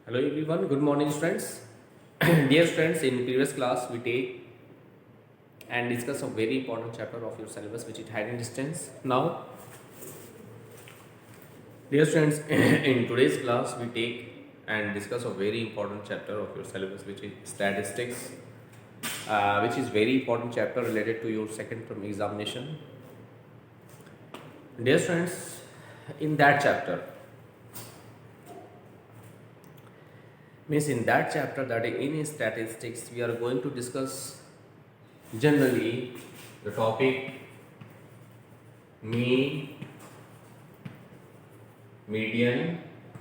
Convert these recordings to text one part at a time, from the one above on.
Hello everyone, good morning students. Dear students, in previous class we take and discuss a very important chapter of your syllabus which is height and distance. Now, dear students, in today's class we take and discuss a very important chapter of your syllabus which is statistics, which is very important chapter related to your second term examination. Dear students, in that chapter, means in that chapter, that in statistics we are going to discuss generally the topic mean, median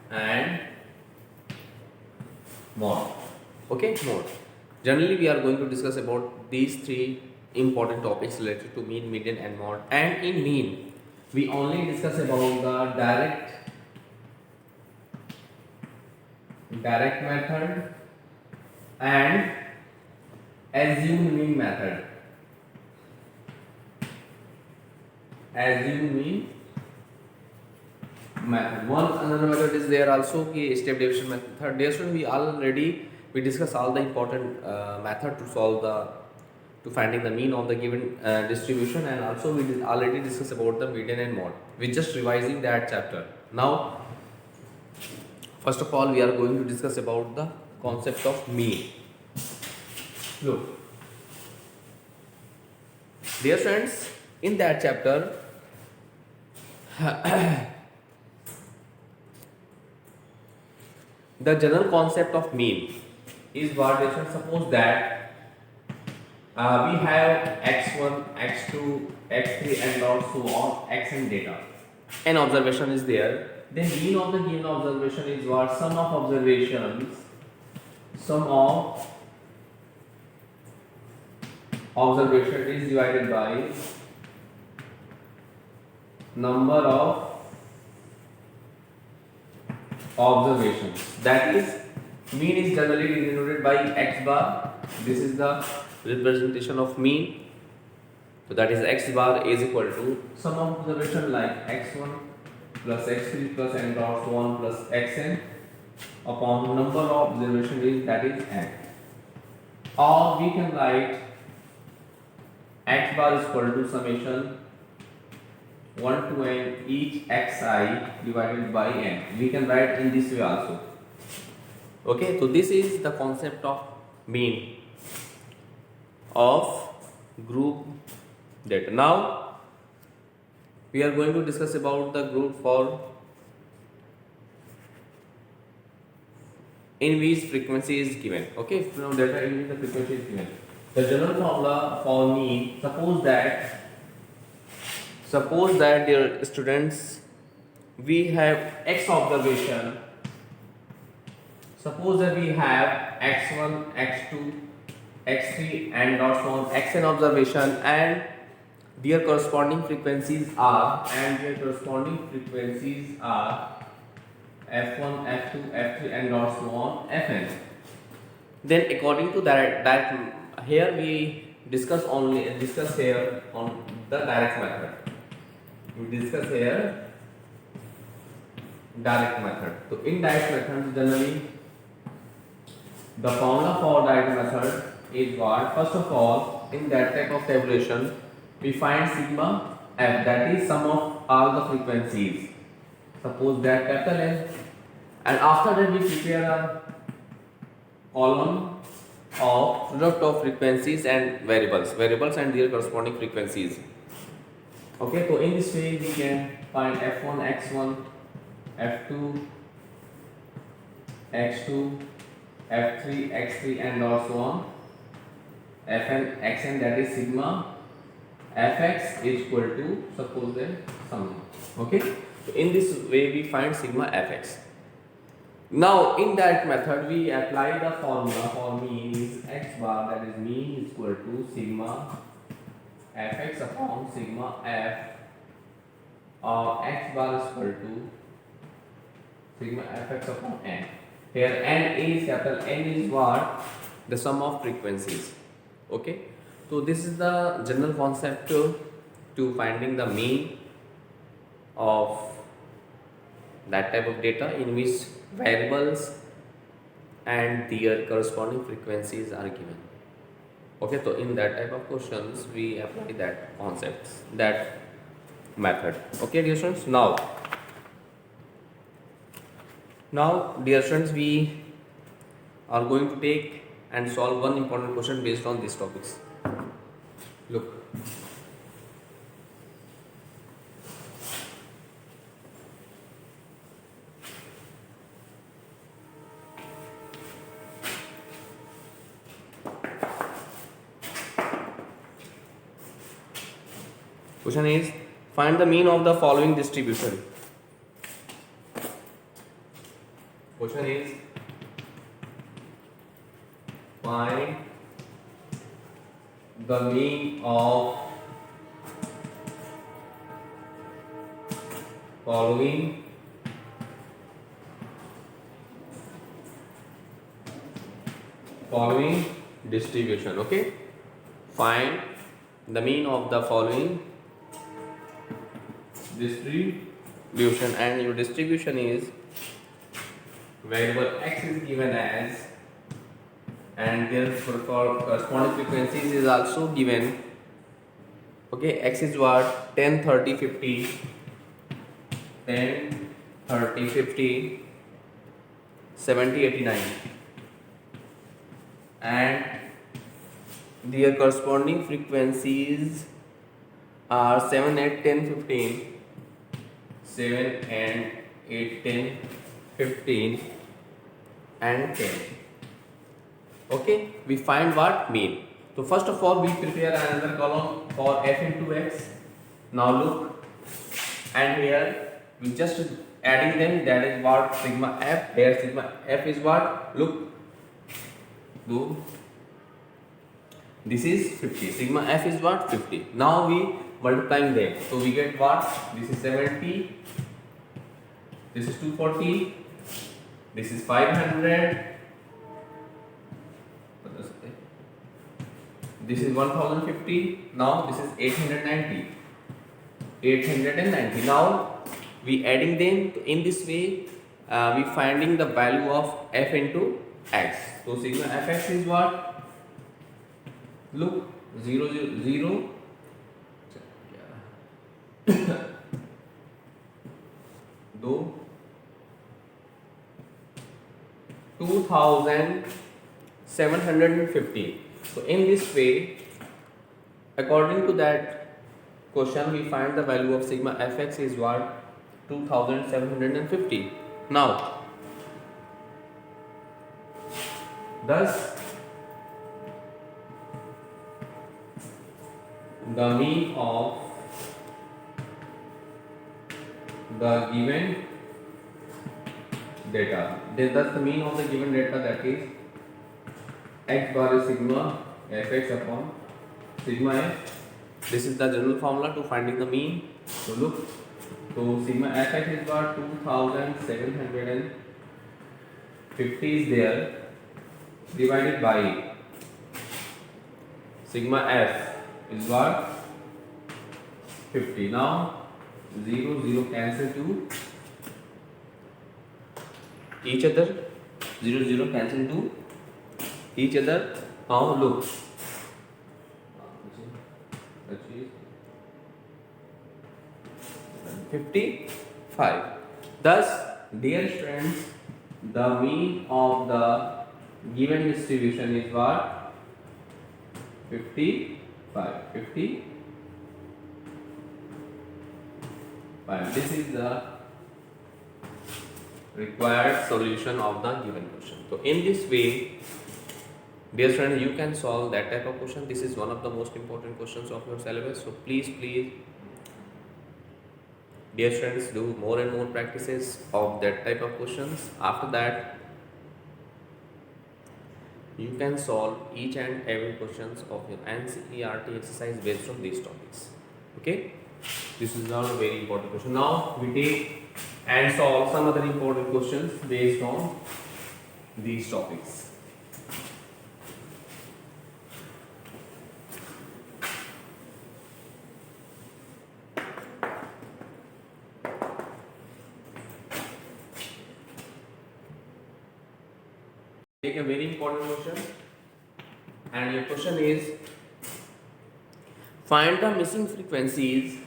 and mode. Okay, mode. Generally we are going to discuss about these three important topics related to mean, median and mode. And in mean we only discuss about the direct method and assumed mean method. Assumed mean method. One another method is there also, ki step deviation method. Dear student, we discuss all the important method to finding the mean of the given distribution, and also we did already discuss about the median and mode. We're just revising that chapter. Now, first of all, we are going to discuss about the concept of mean. Look, dear friends, in that chapter, the general concept of mean is what they should suppose that we have x1, x2, x3 and also on xn data. An observation is there. Then mean of the given observation is what? Sum of observations. Sum of observation is divided by number of observations. That is, mean is generally denoted by x bar. This is the representation of mean. So that is x bar is equal to sum of observation like x1 plus x3 plus n dot 1 plus xn upon number of observation is, that is n. Or we can write x bar is equal to summation 1 to n each xi divided by n. We can write in this way also. Okay, so this is the concept of mean of group data. Now we are going to discuss about the group for in which frequency is given. Okay, from data in which the frequency is given. The general formula for mean, suppose that dear students, we have x observation. Suppose that we have x1, x2, x3 and dot on xn observation, and their corresponding frequencies are f1, f2, f3 and dot so on fn. Then according to that here we discuss here on the direct method. We discuss here direct method. So in direct method, generally the formula for direct method is what? First of all, in that type of tabulation, we find sigma f, that is sum of all the frequencies. Suppose that capital N, and after that we prepare a column of product of frequencies and variables and their corresponding frequencies. Okay, so in this way we can find f1, x1, f2, x2, f3, x3 and so on. fn, xn, that is sigma fx is equal to, suppose that sum. Okay, so in this way we find sigma fx. Now in that method we apply the formula for mean is x bar, that is mean is equal to sigma fx upon sigma f, or x bar is equal to sigma fx upon n. Here n is capital N is what? The sum of frequencies. Okay, so this is the general concept to finding the mean of that type of data in which variables and their corresponding frequencies are given. Okay, so in that type of questions we apply that concepts, that method. Okay, dear students. Now, dear students, we are going to take and solve one important question based on these topics. Look. Question is, find the mean of the following distribution. Question is, find the mean of following distribution. Okay, find the mean of the following distribution, and your distribution is variable x is given as, and therefore for corresponding frequencies is also given. Okay, x is what? 10, 30, 50, 10, 30, 50, 70, 89, and their corresponding frequencies are 7, 8, 10, 15, 7 and 8, 10, 15 and 10. Okay, we find what? Mean. So first of all, we prepare another column for f into x. Now look, and here we just adding them, that is what? Sigma f. Here sigma f is what? Look, do this is 50. Sigma f is what? 50. Now we multiplying them, so we get what? This is 70, this is 240, this is 500, this is 1050, now this is 890. Now we adding them. In this way we finding the value of f into x. So sigma fx is what? Look, 0, 0, 0. Do 2750. So in this way, according to that question, we find the value of sigma fx is what? 2750. Now, thus the mean of the given data. Thus the mean of the given data, that is x bar is sigma fx upon sigma f. This is the general formula to finding the mean. So look, so sigma fx is what? 2750 is there, divided by sigma f is what? 50. Now 0, 0 cancel to each other, 0, 0 cancel to each other. Now look, 55. Thus, dear friends, the mean of the given distribution is what? 55. 55. This is the required solution of the given question. So in this way, dear friends, you can solve that type of question. This is one of the most important questions of your syllabus. So please, dear friends, do more and more practices of that type of questions. After that, you can solve each and every questions of your NCERT exercise based on these topics. Okay, this is not a very important question. Now we take and solve some other important questions based on these topics. Take a very important question, and your question is find the missing frequencies.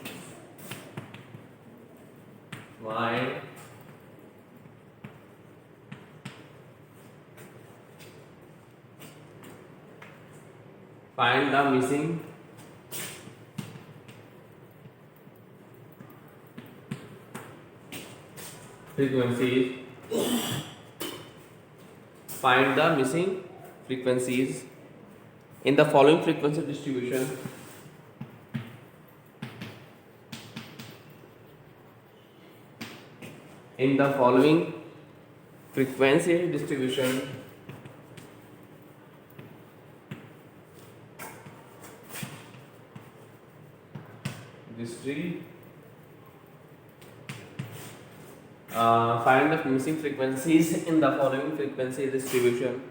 Find the missing frequencies. Find the missing frequencies in the following frequency distribution. In the following frequency distribution, find the missing frequencies in the following frequency distribution.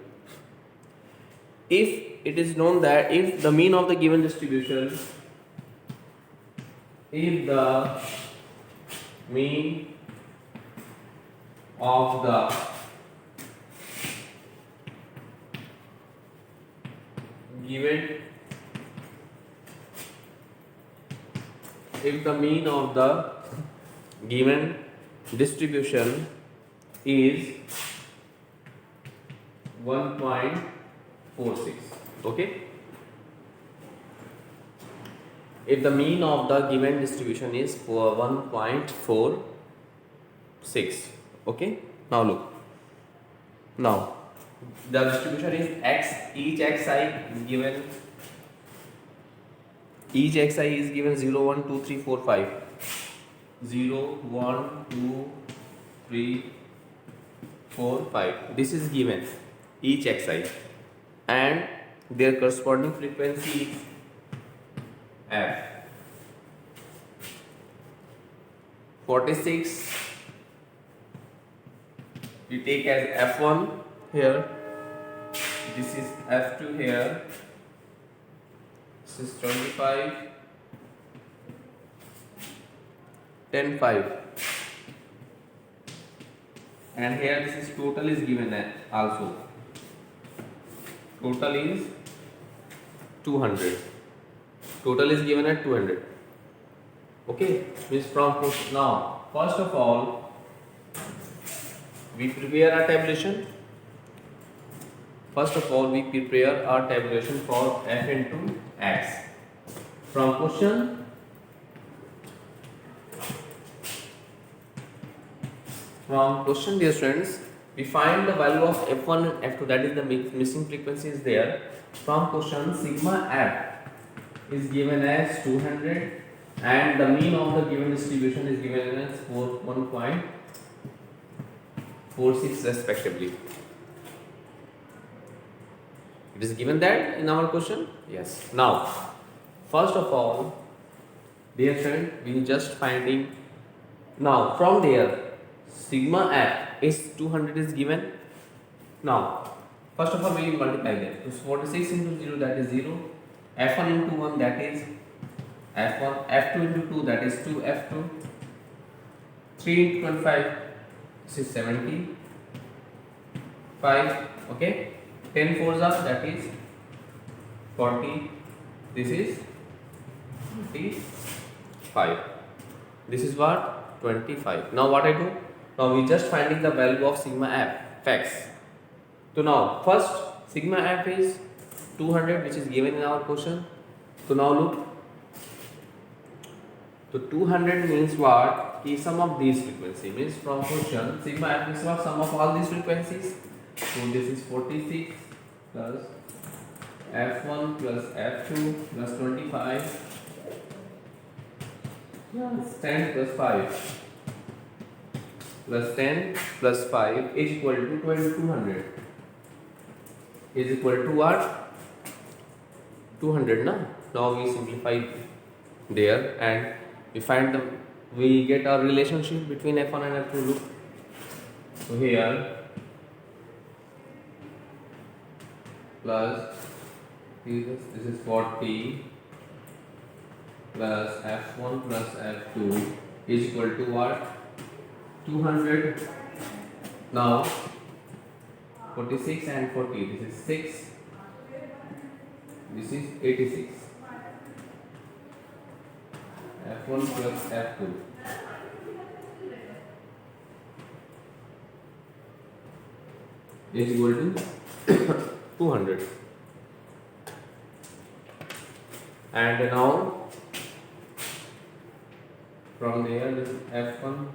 If it is known that if the mean of the given distribution, if the mean of the given distribution is 1.46, okay, if the mean of the given distribution is for 1.46, okay. Now look, now the distribution is x, each xi is given 0 1 2 3 4 5, 0 1 2 3 4 5, this is given each xi, and their corresponding frequency is f. 46 we take as f1 here, this is f2 here, this is 25 10 5, and here this is total is given also, total is 200, total is given at 200, okay. Means from now, first of all we prepare a tabulation. First of all, we prepare our tabulation for f into x. From question, dear students, we find the value of f1 and f2, that is the missing frequency is there. From question, sigma f is given as 200 and the mean of the given distribution is given as 1.46 respectively. It is given that in our question? Yes. Now, first of all, dear friend, we just finding. Now, from there, sigma f is 200 is given. Now, first of all, we multiply them. So, 46 into 0, that is 0. f1 into 1, that is f1. f2 into 2, that is 2 f2. 3 into 25, this is 75. Okay. 10 fours are, that is 40, this is 25, this is what, 25. Now what I do, now we just finding the value of sigma f x. So now first sigma f is 200, which is given in our question. So now look, so 200 means what, the sum of these frequency, means from question sigma f is what, sum of all these frequencies. So this is 46 plus f1 plus f2 plus 25 plus 10 plus 5 plus 10 plus 5 is equal to 200, is equal to what, 200 na? Now we simplify there and we find the, we get our relationship between f1 and f2. Look, so here plus this is 40 plus f1 plus f2 is equal to what, 200. Now 46 and 40. This is 6. This is 86. F1 plus F2 is equal to 200. And now from there, this F1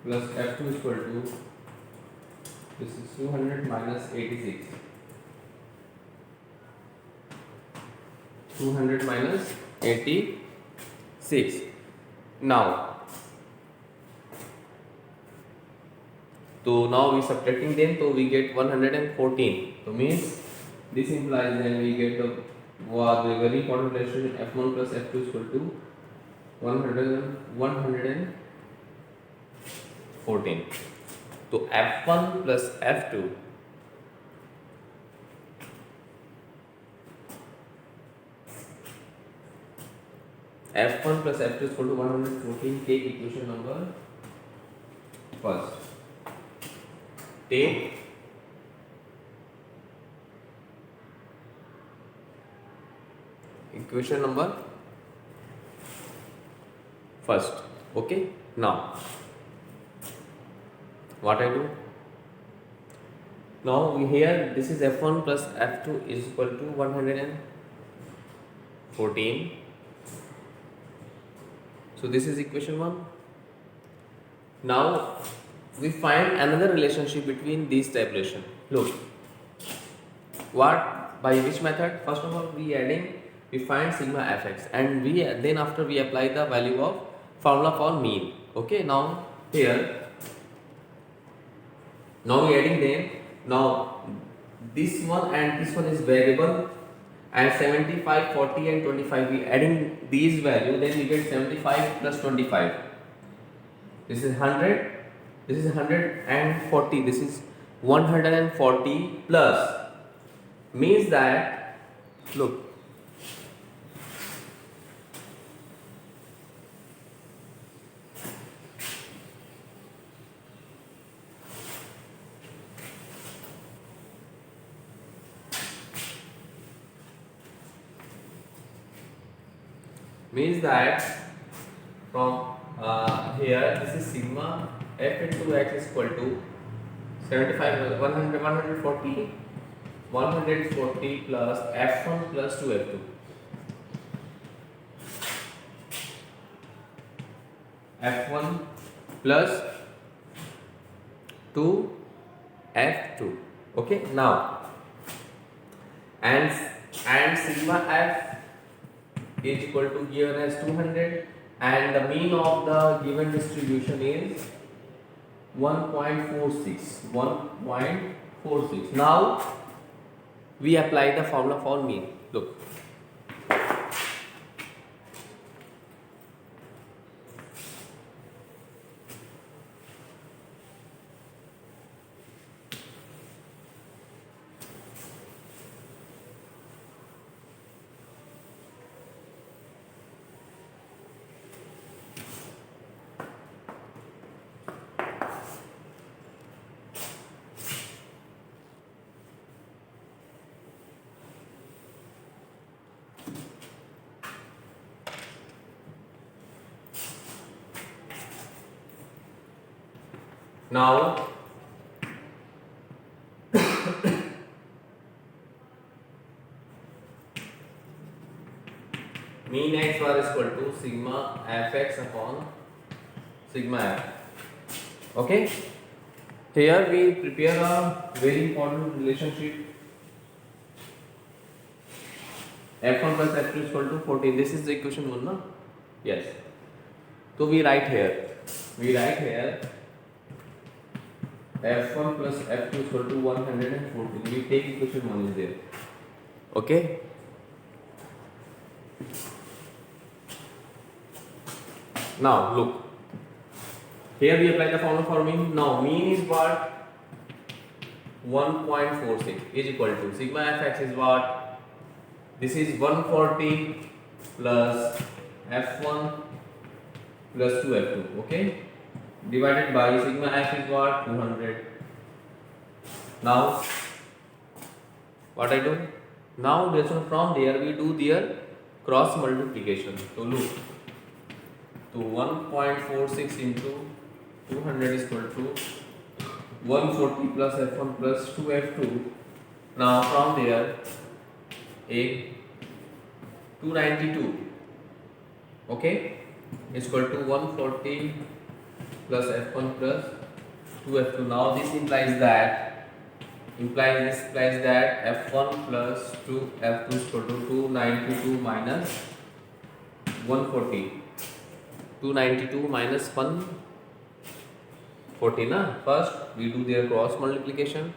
plus F2 is equal to, this is 200 minus 86. 200 minus 86. Now, so now we subtracting them, so we get 114. So means this implies then we get the very important relationship F1 plus F2 is equal to 114. So F1 plus F2 F1 plus F2 is equal to 114. Take equation number first. Take equation number first. Okay. Now, what I do? Now here this is F1 plus F2 is equal to 114. So this is equation 1. Now we find another relationship between these tabulation. Look, what, by which method? First of all, we find sigma fx, and then after we apply the value of formula for mean. Okay, now here, now we adding them. Now this one and this one is variable, and 75, 40 and 25, we adding these value, then we get 75 plus 25. This is 100, this is 140, this is 140 plus, means that, look, means that from here, this is sigma f into x is equal to 75, 100, 140 plus f1 plus 2f2. f1 plus 2f2. Okay, now and sigma f is equal to given as 200, and the mean of the given distribution is 1.46. Now we apply the formula for mean. Look, now mean x bar is equal to sigma fx upon sigma f. Okay, here we prepare a very important relationship f1 plus f2 is equal to 14. This is the equation 1, no? Yes. So we write here f1 plus f2 is equal to 114. We take equation 1 is there. Okay. Now look, here we apply the formula for mean. Now mean is what? 1.46 is equal to sigma fx is what? This is 140 plus f1 plus 2f2. Okay, divided by sigma f is what? 200. Now what I do? Now from there we do their cross multiplication. So look, so 1.46 into 200 is equal to 140 plus f1 plus 2f2. Now from there a 292, okay, is equal to 140 plus f1 plus 2f2. Now this implies that f1 plus 2f2 is equal to 292 minus 140. 292 minus 140 na. First we do their cross multiplication.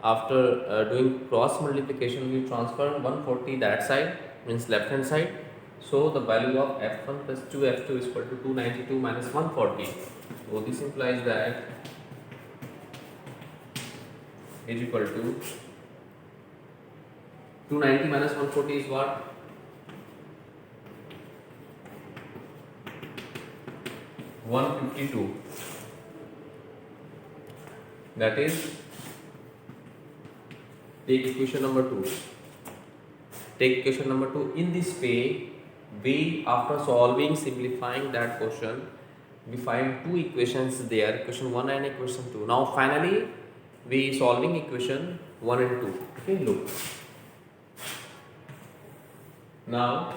After doing cross multiplication, we transfer 140 that side, means left hand side. So the value of f1 plus 2f2 is equal to 292 minus 140. So this implies that is equal to 290 minus 140 is what? 152. That is, take equation number 2. Take equation number 2. In this way, we, after solving, simplifying that question, we find two equations there, equation 1 and equation 2. Now finally we solving equation 1 and 2. Okay, look. Now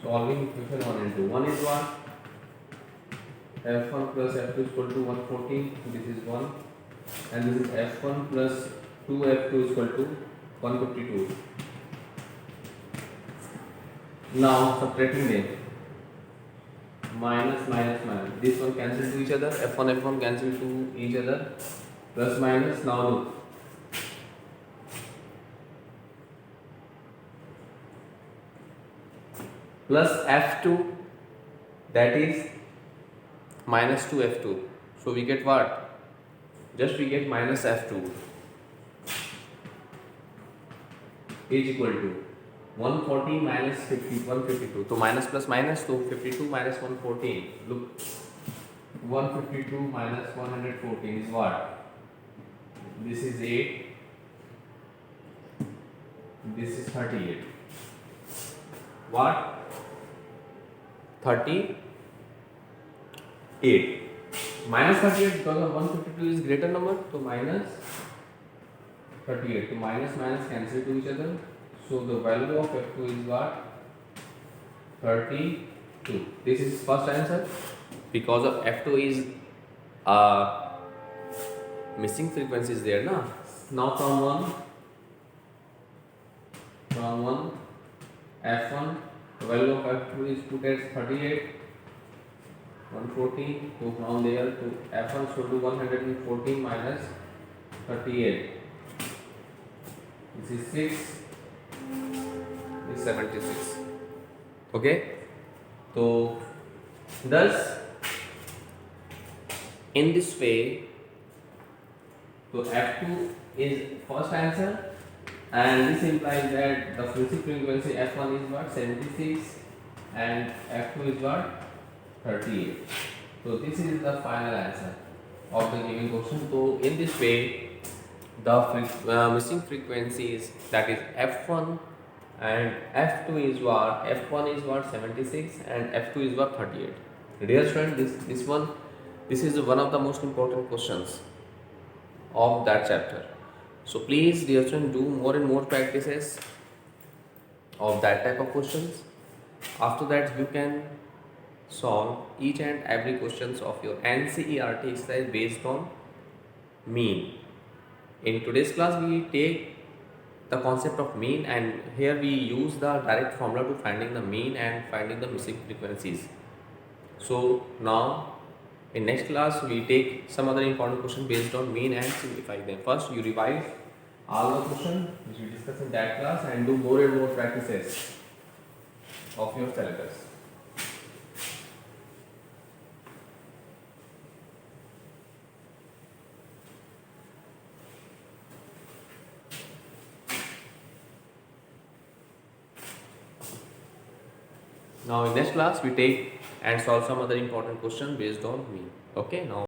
solving equation 1 and 2. One is what? f1 plus f2 is equal to 140. This is 1, and this is f1 plus 2f2 is equal to 152. Now subtracting them, minus minus minus, this one cancel to each other, f1 cancel to each other, plus minus. Now look, plus f2, that is minus 2f2. So we get what? Just we get minus f2 is equal to 140 minus 50, 152. So minus plus minus, so 52 minus 114. Look, 152 minus 114 is what? This is 8. This is 38. What? 38. Minus 38 because of 152 is greater number, so minus 38. So minus minus cancel to each other. So the value of f2 is what? 32. This is first answer. Because of f2 is missing frequencies there, na? Now from one f1, the value of f2 is put as 38, 114. So from there to f1 should do 114 minus 38. This is 6. Is 76. Okay. So thus in this way, so f2 is first answer, and this implies that the basic frequency f1 is what? 76, and f2 is what? 38. So this is the final answer of the given question. So in this way, the missing frequencies, that is f1 and f2 is what? f1 is what? 76, and f2 is what? 38. Dear student, this is one of the most important questions of that chapter. So please, dear student, do more and more practices of that type of questions. After that, you can solve each and every questions of your NCERT exercise based on mean. In today's class, we take the concept of mean, and here we use the direct formula to finding the mean and finding the missing frequencies. So now in next class we take some other important question based on mean and simplify them. First you revise all the question which we discussed in that class and do more and more practices of your syllabus. Now in next class we take and solve some other important question based on mean. Okay, now